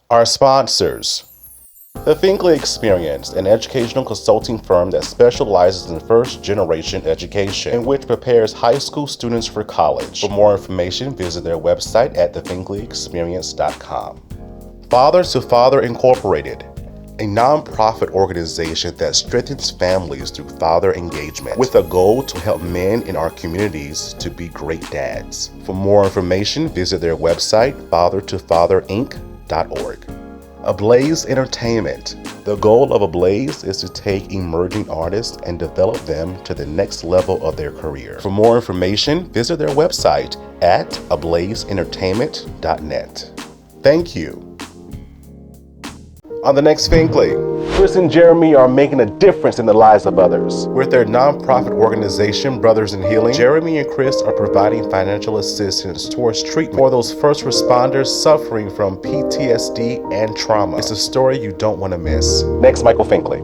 Our sponsors. The Finkley Experience, an educational consulting firm that specializes in first-generation education, in which prepares high school students for college. For more information, visit their website at thefinkleyexperience.com. Father to Father Incorporated, a nonprofit organization that strengthens families through father engagement, with a goal to help men in our communities to be great dads. For more information, visit their website, fathertofatherinc.org. Ablaze Entertainment. The goal of Ablaze is to take emerging artists and develop them to the next level of their career. For more information, visit their website at ablazeentertainment.net. Thank you. On the next Finkley, Chris and Jeremy are making a difference in the lives of others. With their nonprofit organization, Brothers in Healing, Jeremy and Chris are providing financial assistance towards treatment for those first responders suffering from PTSD and trauma. It's a story you don't want to miss. Next, Michael Finkley.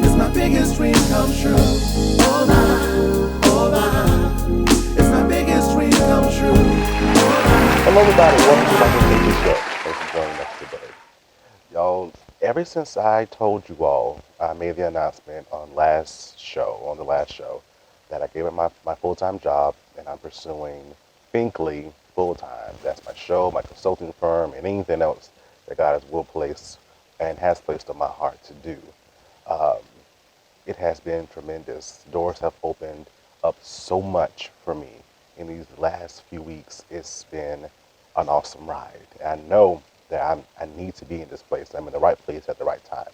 It's my biggest dream come true. Hello everybody, welcome to Michael Finkley Show. Thanks for joining us today. Y'all, ever since I told you all, I made the announcement on the last show, that I gave up my full-time job and I'm pursuing Finkley full-time. That's my show, my consulting firm, and anything else that God has placed on my heart to do. It has been tremendous. Doors have opened up so much for me in these last few weeks. It's been an awesome ride. I know that I need to be in this place. I'm in the right place at the right time.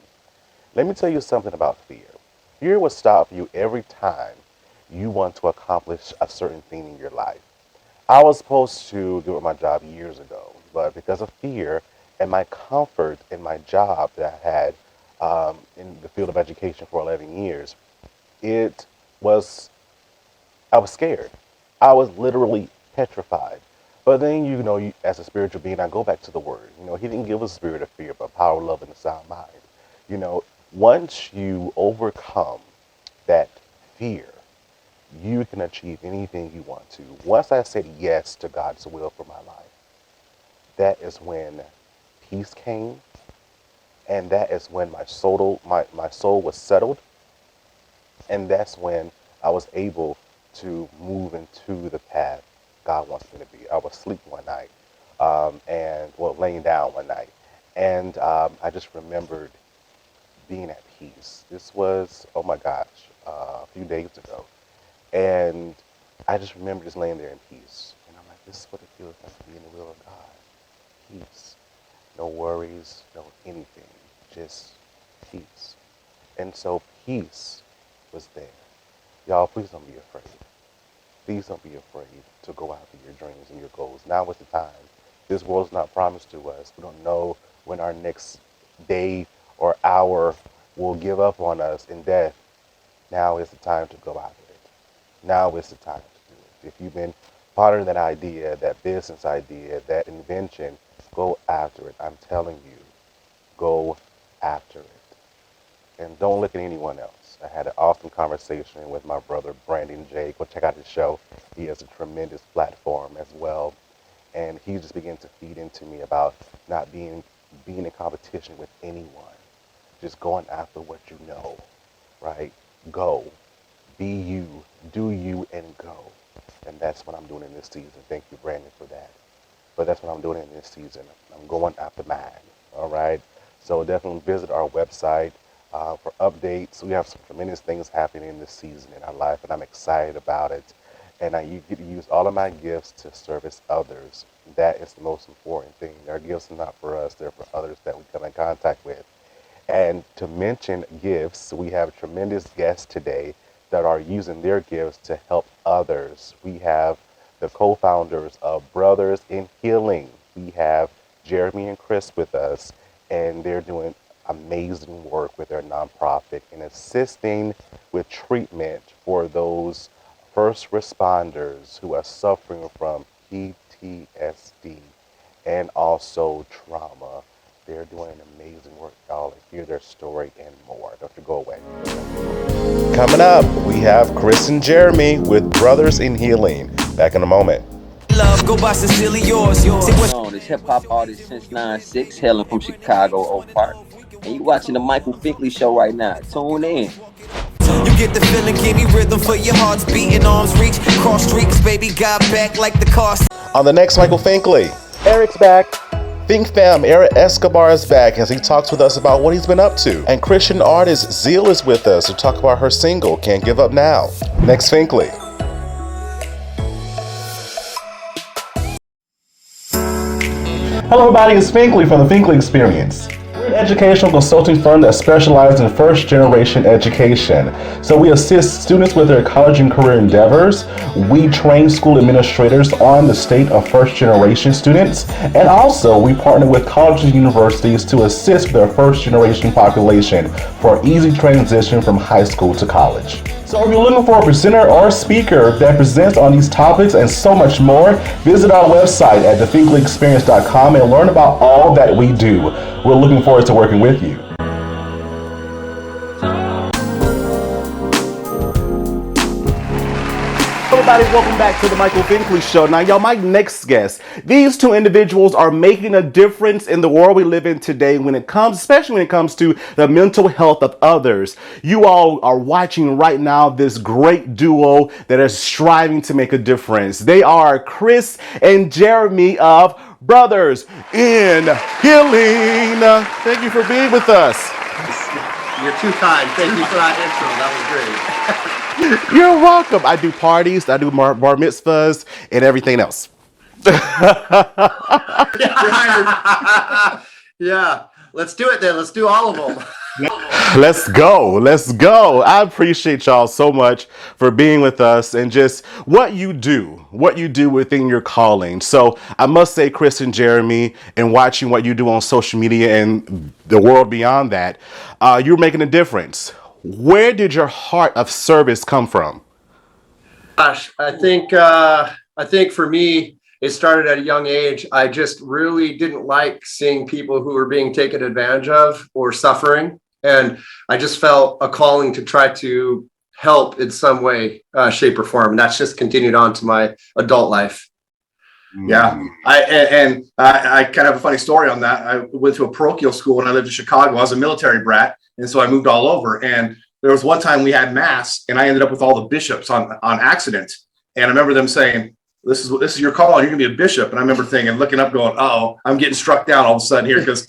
Let me tell you something about fear. Fear will stop you every time you want to accomplish a certain thing in your life. I was supposed to do my job years ago, but because of fear and my comfort in my job that I had in the field of education for 11 years, I was scared. I was literally petrified. But then, as a spiritual being, I go back to the Word. He didn't give us a spirit of fear, but power, love, and a sound mind. Once you overcome that fear, you can achieve anything you want to. Once I said yes to God's will for my life, that is when peace came, and that is when my soul was settled, and that's when I was able to move into the path God wants me to be. I was asleep one night, laying down one night, and I just remembered being at peace. This was, oh my gosh, a few days ago, and I just remember just laying there in peace, and I'm like, this is what it feels like to be in the will of God. Peace, no worries, no anything, just peace. And so peace was there. Y'all, please don't be afraid. Please don't be afraid to go after your dreams and your goals. Now is the time. This world's not promised to us. We don't know when our next day or hour will give up on us in death. Now is the time to go after it. Now is the time to do it. If you've been pondering that idea, that business idea, that invention, go after it. I'm telling you, go after it. And don't look at anyone else. I had an awesome conversation with my brother, Brandon J. Go check out his show. He has a tremendous platform as well. And he just began to feed into me about not being in competition with anyone. Just going after what you know, right? Go. Be you. Do you and go. And that's what I'm doing in this season. Thank you, Brandon, for that. But that's what I'm doing in this season. I'm going after mine, all right? So definitely visit our website for updates. We have some tremendous things happening in this season in our life, and I'm excited about it. And you get to use all of my gifts to service others. That is the most important thing. Our gifts are not for us. They're for others that we come in contact with. And to mention gifts, we have tremendous guests today that are using their gifts to help others. We have the co-founders of Brothers in Healing. We have Jeremy and Chris with us, and they're doing amazing work with their nonprofit in assisting with treatment for those first responders who are suffering from PTSD and also trauma. They're doing an amazing work, y'all. Hear their story and more. Don't you go away. Coming up, we have Chris and Jeremy with Brothers in Healing. Back in a moment. Love, go by sincerely yours. This hip hop artist since '96, hailing from Chicago, Oak Park. And you watching the Michael Finkley Show right now. Tune in. You get the feeling, give me rhythm for your heart's beating, arms reach, cross streets, baby, got back like the car. On the next Michael Finkley, Eric's back. Think Fam, Eric Escobar is back as he talks with us about what he's been up to. And Christian artist Zeal is with us to talk about her single, Can't Give Up Now. Next Finkley. Hello everybody, it's Finkley from the Finkley Experience. We're an educational consulting firm that specializes in first generation education. So we assist students with their college and career endeavors. We train school administrators on the state of first generation students. And also we partner with colleges and universities to assist their first generation population for easy transition from high school to college. So if you're looking for a presenter or speaker that presents on these topics and so much more, visit our website at thefinkleyexperience.com and learn about all that we do. We're looking forward to working with you. Everybody, welcome back to the Michael Finkley Show. Now, y'all, my next guest, these two individuals are making a difference in the world we live in today especially when it comes to the mental health of others. You all are watching right now this great duo that is striving to make a difference. They are Chris and Jeremy of Brothers in Healing. Thank you for being with us. You're too kind. Thank you for that intro. That was great. You're welcome. I do parties, I do bar mitzvahs, and everything else. Yeah, let's do it then. Let's do all of them. Let's go. I appreciate y'all so much for being with us and just what you do within your calling. So I must say, Chris and Jeremy, and watching what you do on social media and the world beyond that, you're making a difference. Where did your heart of service come from? Gosh, I think for me, it started at a young age. I just really didn't like seeing people who were being taken advantage of or suffering. And I just felt a calling to try to help in some way, shape or form. And that's just continued on to my adult life. Yeah, I kind of have a funny story on that. I went to a parochial school when I lived in Chicago. I was a military brat, and so I moved all over. And there was one time we had mass, and I ended up with all the bishops on accident. And I remember them saying, "This is your call. You're gonna be a bishop." And I remember thinking, looking up, going, "Oh, I'm getting struck down all of a sudden here." Because,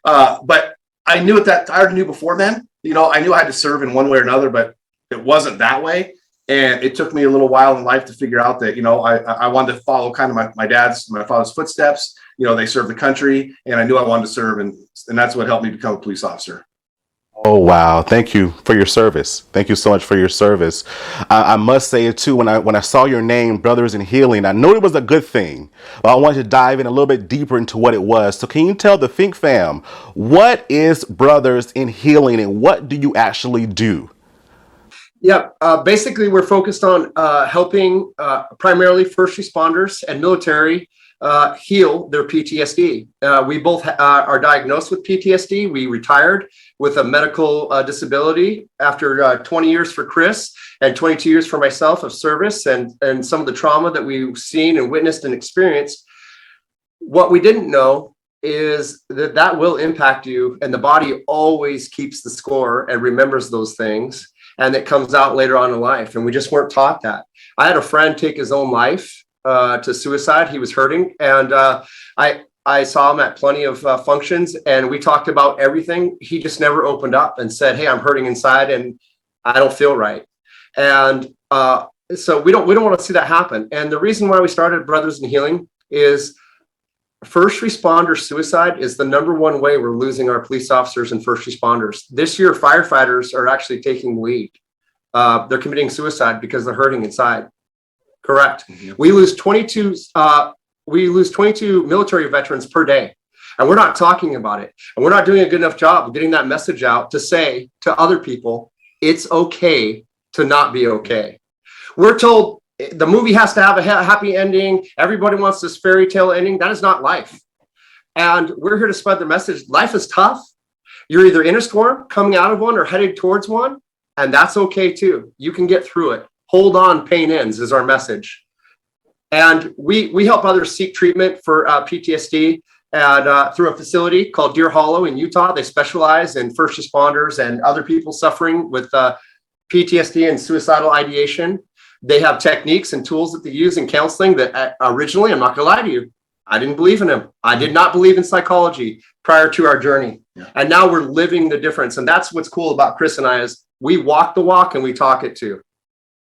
but I knew I already knew before then. You know, I knew I had to serve in one way or another, but it wasn't that way. And it took me a little while in life to figure out that, you know, I wanted to follow kind of my father's footsteps. You know, they served the country, and I knew I wanted to serve, and that's what helped me become a police officer. Oh, wow. Thank you for your service. Thank you so much for your service. I must say it too, when I saw your name, Brothers in Healing, I knew it was a good thing, but I wanted to dive in a little bit deeper into what it was. So can you tell the Fink fam, what is Brothers in Healing and what do you actually do? Yeah, basically we're focused on helping primarily first responders and military heal their PTSD. We both are diagnosed with PTSD. We retired with a medical disability after 20 years for Chris and 22 years for myself of service and some of the trauma that we've seen and witnessed and experienced. What we didn't know is that will impact you, and the body always keeps the score and remembers those things. And it comes out later on in life. And we just weren't taught that. I had a friend take his own life to suicide. He was hurting. And I saw him at plenty of functions, and we talked about everything. He just never opened up and said, "Hey, I'm hurting inside and I don't feel right." And so we don't want to see that happen. And the reason why we started Brothers in Healing is first responder suicide is the number one way we're losing our police officers and first responders. This year, firefighters are actually taking the lead. They're committing suicide because they're hurting inside. Correct. Mm-hmm. We lose 22 military veterans per day, and we're not talking about it. And we're not doing a good enough job of getting that message out to say to other people, it's okay to not be okay. We're told the movie has to have a happy ending. Everybody wants this fairy tale ending. That is not life. And we're here to spread the message. Life is tough. You're either in a storm, coming out of one, or headed towards one. And that's okay too. You can get through it. Hold on, pain ends is our message. And we help others seek treatment for PTSD and through a facility called Deer Hollow in Utah. They specialize in first responders and other people suffering with PTSD and suicidal ideation. They have techniques and tools that they use in counseling that originally, I'm not going to lie to you, I didn't believe in them. I did not believe in psychology prior to our journey. Yeah. And now we're living the difference. And that's what's cool about Chris and I is we walk the walk and we talk it too.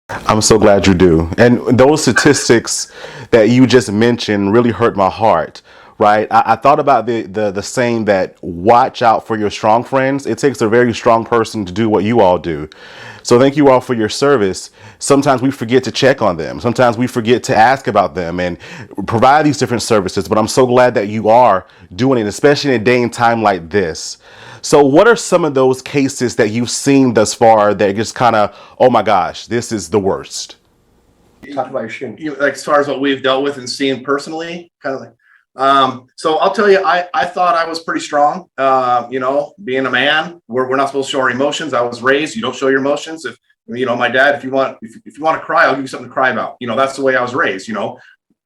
I'm so glad you do. And those statistics that you just mentioned really hurt my heart, right? I thought about the saying that watch out for your strong friends. It takes a very strong person to do what you all do. So thank you all for your service. Sometimes we forget to check on them. Sometimes we forget to ask about them and provide these different services. But I'm so glad that you are doing it, especially in a day and time like this. So what are some of those cases that you've seen thus far that just kind of, oh my gosh, this is the worst? Talk about your shooting. Like as far as what we've dealt with and seen personally, kind of like, so I'll tell you, I thought I was pretty strong. Being a man, we're not supposed to show our emotions. I was raised, you don't show your emotions. If my dad, if you want to cry, I'll give you something to cry about. That's the way I was raised. If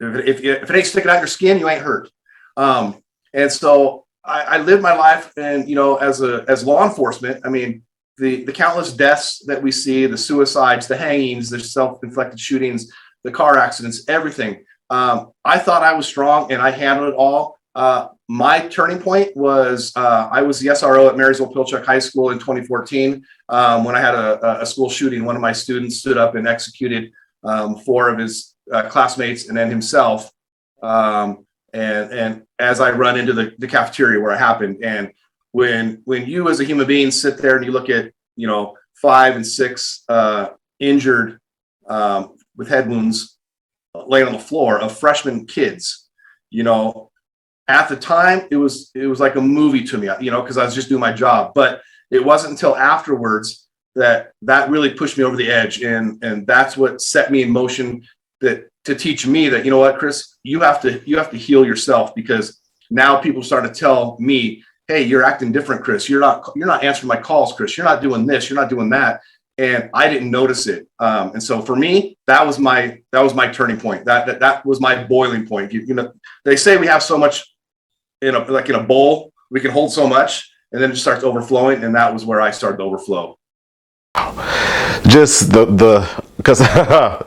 it ain't sticking out your skin, you ain't hurt. And so I lived my life, and as law enforcement, I mean, the countless deaths that we see, the suicides, the hangings, the self-inflicted shootings, the car accidents, everything. I thought I was strong and I handled it all. My turning point was I was the SRO at Marysville-Pilchuck High School in 2014 when I had a school shooting. One of my students stood up and executed 4 of his classmates and then himself. And as I run into the cafeteria where it happened, and when you as a human being sit there and you look at 5 and 6 injured with head wounds laying on the floor of freshman kids, at the time it was like a movie to me, because I was just doing my job. But it wasn't until afterwards that really pushed me over the edge, and that's what set me in motion to teach me that, what, Chris, you have to heal yourself, because now people start to tell me, hey, you're acting different, Chris. You're not answering my calls, Chris. You're not doing this. You're not doing that. And I didn't notice it. And so for me, that was my turning point. That was my boiling point. They say we have so much in a bowl, we can hold so much, and then it just starts overflowing. And that was where I started to overflow. Just because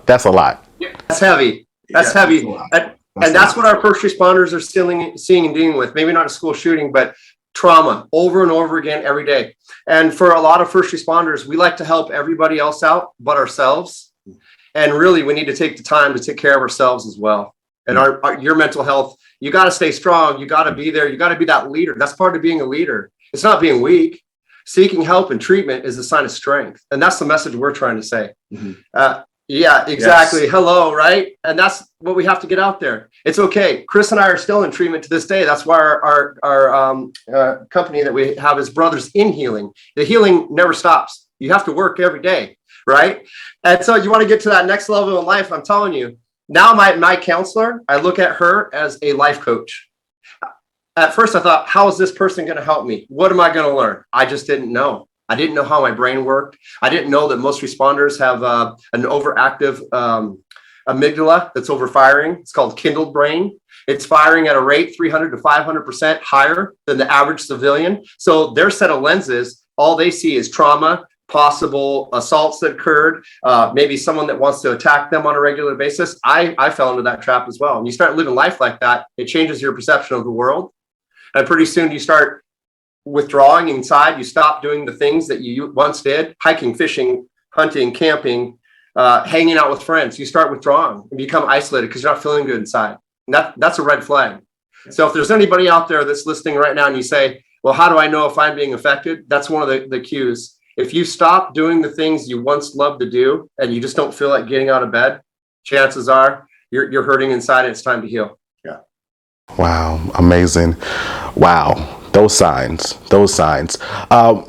that's a lot. That's heavy. That's heavy. And that's what our first responders are seeing and dealing with. Maybe not a school shooting, but trauma over and over again every day. And for a lot of first responders, we like to help everybody else out but ourselves. And really, we need to take the time to take care of ourselves as well. And your mental health, you got to stay strong. You got to be there. You got to be that leader. That's part of being a leader. It's not being weak. Seeking help and treatment is a sign of strength. And that's the message we're trying to say. Mm-hmm. Yeah, exactly. Yes. Hello, right? And that's what we have to get out there. It's okay. Chris and I are still in treatment to this day. That's why our company that we have is Brothers in Healing. The healing never stops. You have to work every day, right? And so you want to get to that next level in life. I'm telling you, now my counselor, I look at her as a life coach. At first I thought, how is this person going to help me? What am I going to learn? I just didn't know. I didn't know how my brain worked. I didn't know that most responders have an overactive amygdala that's overfiring. It's called kindled brain. It's firing at a rate 300 to 500% higher than the average civilian. So their set of lenses, all they see is trauma, possible assaults that occurred, maybe someone that wants to attack them on a regular basis. I fell into that trap as well. And you start living life like that, it changes your perception of the world. And pretty soon you start withdrawing inside. You stop doing the things that you once did: hiking, fishing, hunting, camping, hanging out with friends. You start withdrawing and become isolated because you're not feeling good inside. And that's a red flag. So if there's anybody out there that's listening right now and you say, well, how do I know if I'm being affected? That's one of the cues. If you stop doing the things you once loved to do and you just don't feel like getting out of bed, chances are you're hurting inside and it's time to heal. Yeah. Wow. Amazing. Wow. Those signs.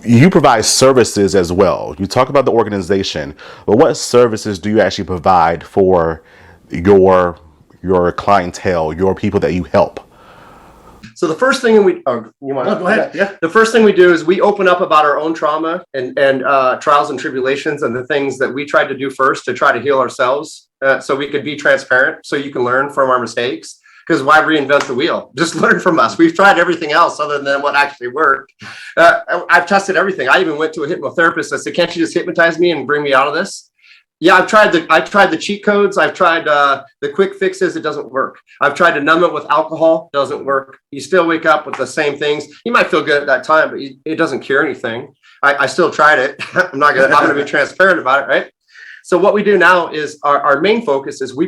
You provide services as well. You talk about the organization, but what services do you actually provide for your clientele, your people that you help? So the first thing you want No, go ahead. Yeah. The first thing we do is we open up about our own trauma and trials and tribulations and the things that we tried to do first to try to heal ourselves, so we could be transparent, so you can learn from our mistakes. Because why reinvent the wheel? Just learn from us. We've tried everything else other than what actually worked. I've tested everything. I even went to a hypnotherapist. I said, "Can't you just hypnotize me and bring me out of this?" Yeah, I've tried the cheat codes. I've tried the quick fixes. It doesn't work. I've tried to numb it with alcohol. Doesn't work. You still wake up with the same things. You might feel good at that time, but it doesn't cure anything. I still tried it. I'm gonna be transparent about it, right? So what we do now is our main focus is we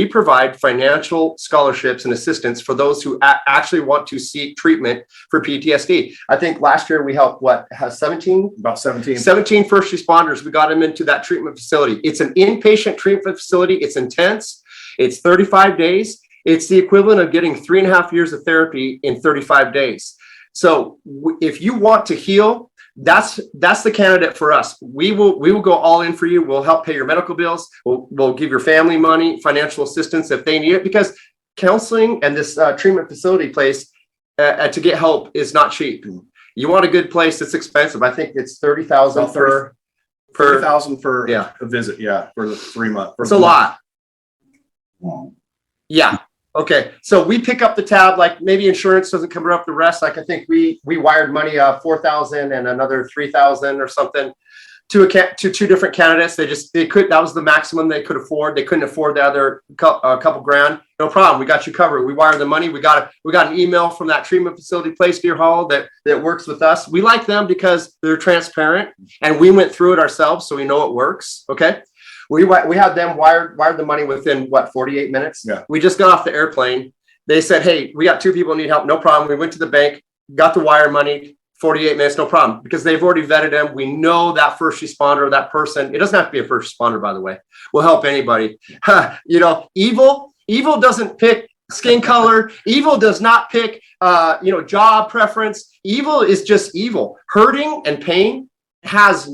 provide financial scholarships and assistance for those who actually want to seek treatment for PTSD. I think last year we helped about 17 first responders. We got them into that treatment facility. It's an inpatient treatment facility. It's intense. It's 35 days. It's the equivalent of getting 3.5 years of therapy in 35 days. So if you want to heal, that's the candidate for us. We will go all in for you. We'll help pay your medical bills. We'll give your family money, financial assistance if they need it, because counseling and this treatment facility place to get help is not cheap. You want a good place, it's expensive. I think it's $30,000 for a visit. Yeah, for the 3 months. It's a lot. Yeah. Okay, so we pick up the tab, like maybe insurance doesn't cover up the rest. Like I think we wired money, $4,000 and another $3,000 or something to two different candidates. That was the maximum they could afford. They couldn't afford the other couple grand. No problem. We got you covered. We wired the money. We got an email from that treatment facility, Place Deer Hall, that works with us. We like them because they're transparent and we went through it ourselves, so we know it works. Okay. We had them wired the money within 48 minutes. Yeah. We just got off the airplane. They said, "Hey, we got 2 people who need help." No problem. We went to the bank, got the wire money, 48 minutes, no problem, because they've already vetted them. We know that first responder, that person. It doesn't have to be a first responder, by the way. We'll help anybody. Evil doesn't pick skin color. Evil does not pick, job preference. Evil is just evil. Hurting and pain has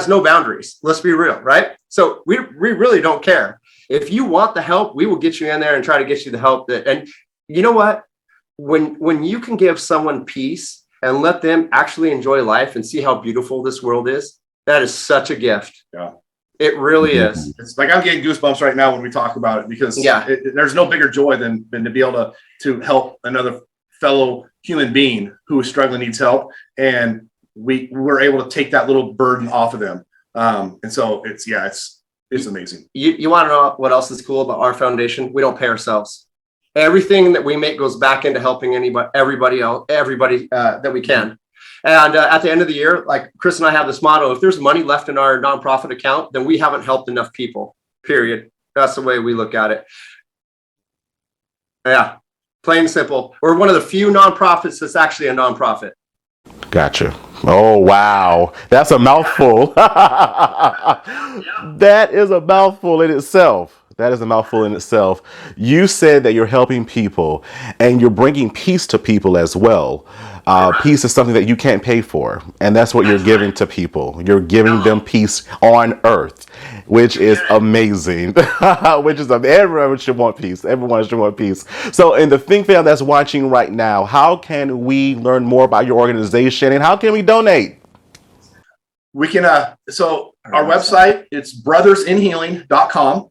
no boundaries. Let's be real, right? So we really don't care. If you want the help, we will get you in there and try to get you the help and you know what? When you can give someone peace and let them actually enjoy life and see how beautiful this world is, that is such a gift. Yeah. It really is. It's like I'm getting goosebumps right now when we talk about it, because there's no bigger joy than to be able to help another fellow human being who is struggling, needs help, and we're able to take that little burden off of them. And so it's amazing. You want to know what else is cool about our foundation? We don't pay ourselves. Everything that we make goes back into helping everybody that we can. And at the end of the year, like Chris and I have this motto: if there's money left in our nonprofit account, then we haven't helped enough people, period. That's the way we look at it. Yeah, plain and simple. We're one of the few nonprofits that's actually a nonprofit. Gotcha. Oh, wow. That's a mouthful. That is a mouthful in itself. You said that you're helping people and you're bringing peace to people as well. Peace is something that you can't pay for. And that's what you're giving to people. You're giving them peace on earth, which is amazing. Everyone should want peace. Everyone should want peace. So in the Think Fam that's watching right now, how can we learn more about your organization and how can we donate? We can, so our website, it's brothersinhealing.com.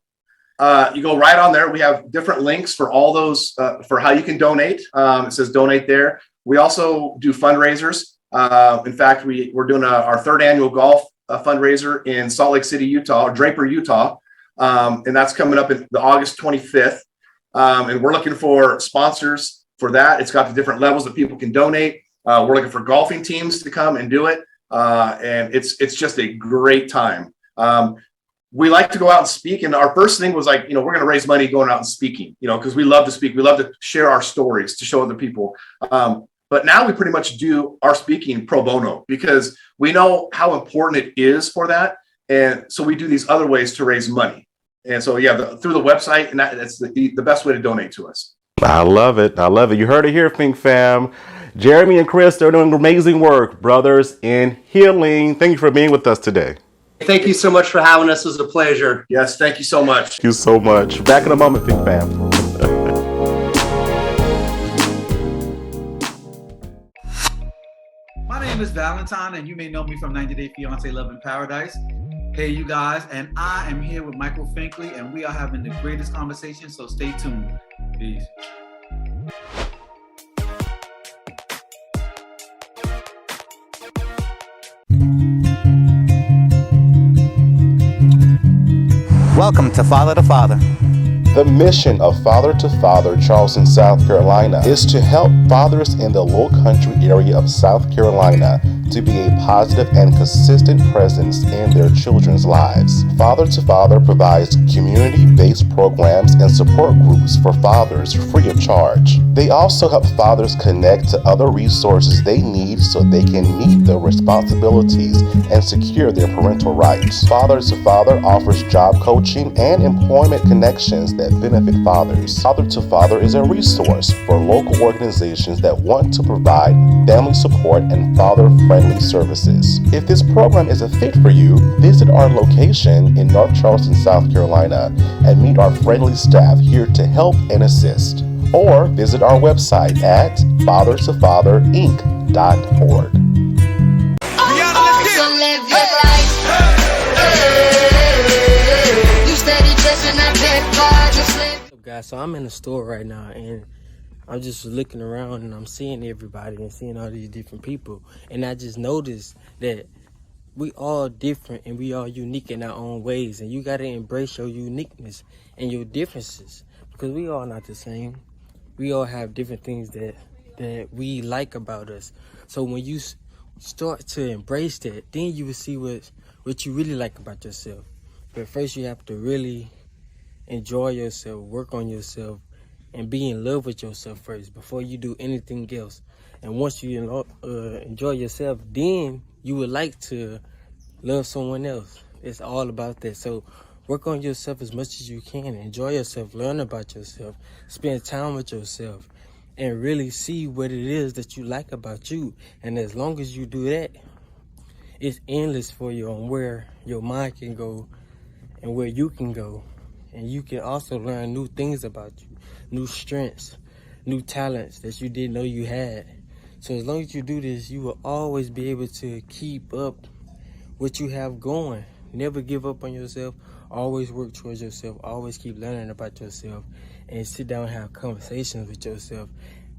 You go right on there. We have different links for all those, for how you can donate. It says donate there. We also do fundraisers. In fact, we're doing our 3rd annual golf fundraiser in Salt Lake City, Utah, or Draper, Utah. And that's coming up in the August 25th. And we're looking for sponsors for that. It's got the different levels that people can donate. We're looking for golfing teams to come and do it. And it's just a great time. We like to go out and speak. And our first thing was like, we're going to raise money going out and speaking, because we love to speak. We love to share our stories to show other people. But now we pretty much do our speaking pro bono because we know how important it is for that. And so we do these other ways to raise money. And so, through the website, and that's the best way to donate to us. I love it. You heard it here, Think Fam. Jeremy and Chris, they're doing amazing work. Brothers in Healing. Thank you for being with us today. Thank you so much for having us. It was a pleasure. Yes, thank you so much. Thank you so much. Back in a moment, Think Fam. name is Valentine, and you may know me from 90 Day Fiancé Love in Paradise. Hey, you guys, and I am here with Michael Finkley, and we are having the greatest conversation, so stay tuned. Peace. Welcome to Father to Father. The mission of Father to Father Charleston, South Carolina is to help fathers in the Low Country area of South Carolina to be a positive and consistent presence in their children's lives. Father to Father provides community-based programs and support groups for fathers free of charge. They also help fathers connect to other resources they need so they can meet their responsibilities and secure their parental rights. Father to Father offers job coaching and employment connections that benefit fathers. Father to Father is a resource for local organizations that want to provide family support and father-friendly services. If this program is a fit for you, visit our location in North Charleston, South Carolina, and meet our friendly staff here to help and assist. Or visit our website at fathertofatherinc.org. Guys, so I'm in the store right now, and I'm just looking around, and I'm seeing everybody and seeing all these different people, and I just noticed that we all different and we all unique in our own ways, and you got to embrace your uniqueness and your differences, because we all not the same. We all have different things that we like about us. So when you start to embrace that, then you will see what you really like about yourself. But first you have to really enjoy yourself, work on yourself, and be in love with yourself first before you do anything else. And once you enjoy yourself, then you would like to love someone else. It's all about that. So work on yourself as much as you can. Enjoy yourself, learn about yourself, spend time with yourself, and really see what it is that you like about you. And as long as you do that, it's endless for you on where your mind can go and where you can go. And you can also learn new things about you, new strengths, new talents that you didn't know you had. So as long as you do this, you will always be able to keep up what you have going. Never give up on yourself. Always work towards yourself. Always keep learning about yourself, and sit down and have conversations with yourself.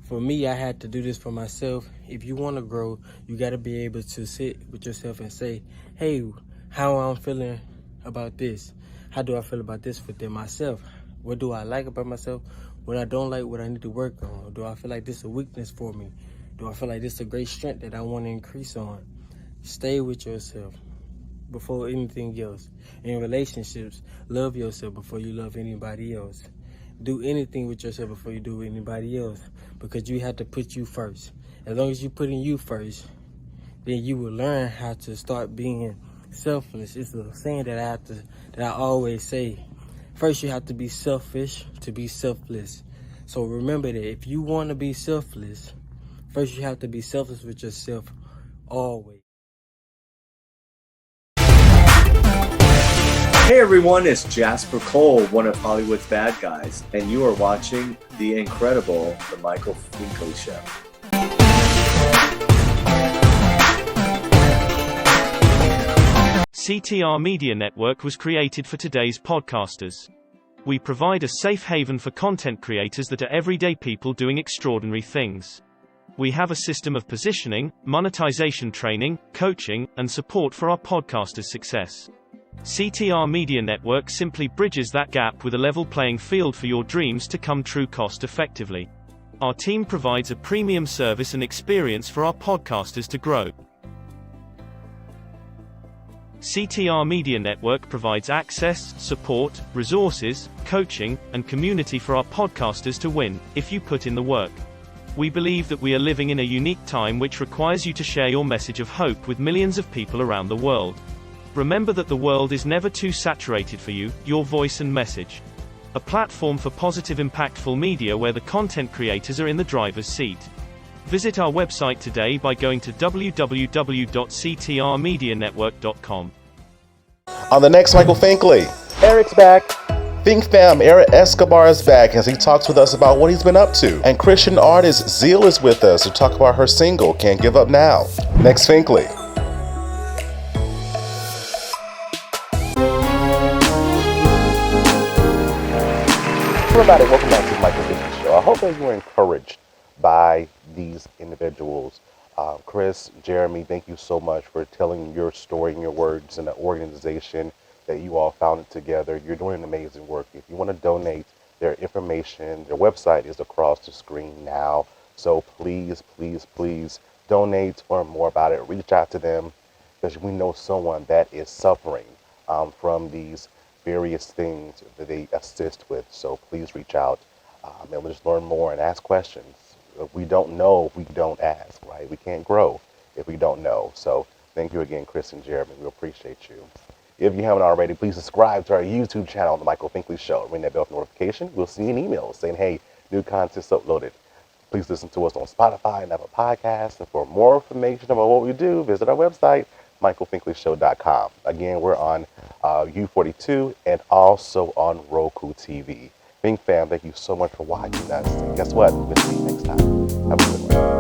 For me, I had to do this for myself. If you want to grow, you got to be able to sit with yourself and say, hey, how I'm feeling about this? How do I feel about this within myself? What do I like about myself? What I don't like, what I need to work on? Do I feel like this is a weakness for me? Do I feel like this is a great strength that I want to increase on? Stay with yourself before anything else. In relationships, love yourself before you love anybody else. Do anything with yourself before you do with anybody else, because you have to put you first. As long as you're putting you first, then you will learn how to start being selfless. It's a saying that I always say. First, you have to be selfish to be selfless. So remember that if you want to be selfless, first you have to be selfless with yourself always. Hey everyone, it's Jasper Cole, one of Hollywood's bad guys, and you are watching the incredible The Michael Finkley Show. CTR Media Network was created for today's podcasters. We provide a safe haven for content creators that are everyday people doing extraordinary things. We have a system of positioning, monetization training, coaching, and support for our podcasters' success. CTR Media Network simply bridges that gap with a level playing field for your dreams to come true cost effectively. Our team provides a premium service and experience for our podcasters to grow. CTR Media Network provides access, support, resources, coaching, and community for our podcasters to win, if you put in the work. We believe that we are living in a unique time which requires you to share your message of hope with millions of people around the world. Remember that the world is never too saturated for you, your voice and message. A platform for positive impactful media where the content creators are in the driver's seat. Visit our website today by going to www.ctrmedianetwork.com. On the next Michael Finkley, Eric's back. Think Fam, Eric Escobar is back as he talks with us about what he's been up to. And Christian artist Zeal is with us to talk about her single, Can't Give Up Now. Next, Finkley. Everybody, welcome back to the Michael Finkley Show. I hope that you were encouraged by these individuals. Chris, Jeremy, thank you so much for telling your story and your words and the organization that you all founded together. You're doing amazing work. If you want to donate, their information, their website is across the screen now. So please, please, please donate, learn more about it, reach out to them, because we know someone that is suffering from these various things that they assist with. So please reach out and we'll just learn more and ask questions. If we don't know, we don't ask, right? We can't grow if we don't know. So thank you again, Chris and Jeremy. We appreciate you. If you haven't already, please subscribe to our YouTube channel, The Michael Finkley Show. Ring that bell for notification. We'll see an email saying, hey, new content's uploaded. Please listen to us on Spotify and Apple Podcasts. And for more information about what we do, visit our website, michaelfinkleyshow.com. Again, we're on U42 and also on RokuTV. Fink Fam, thank you so much for watching us. And guess what? We'll see you next time. Have a good one.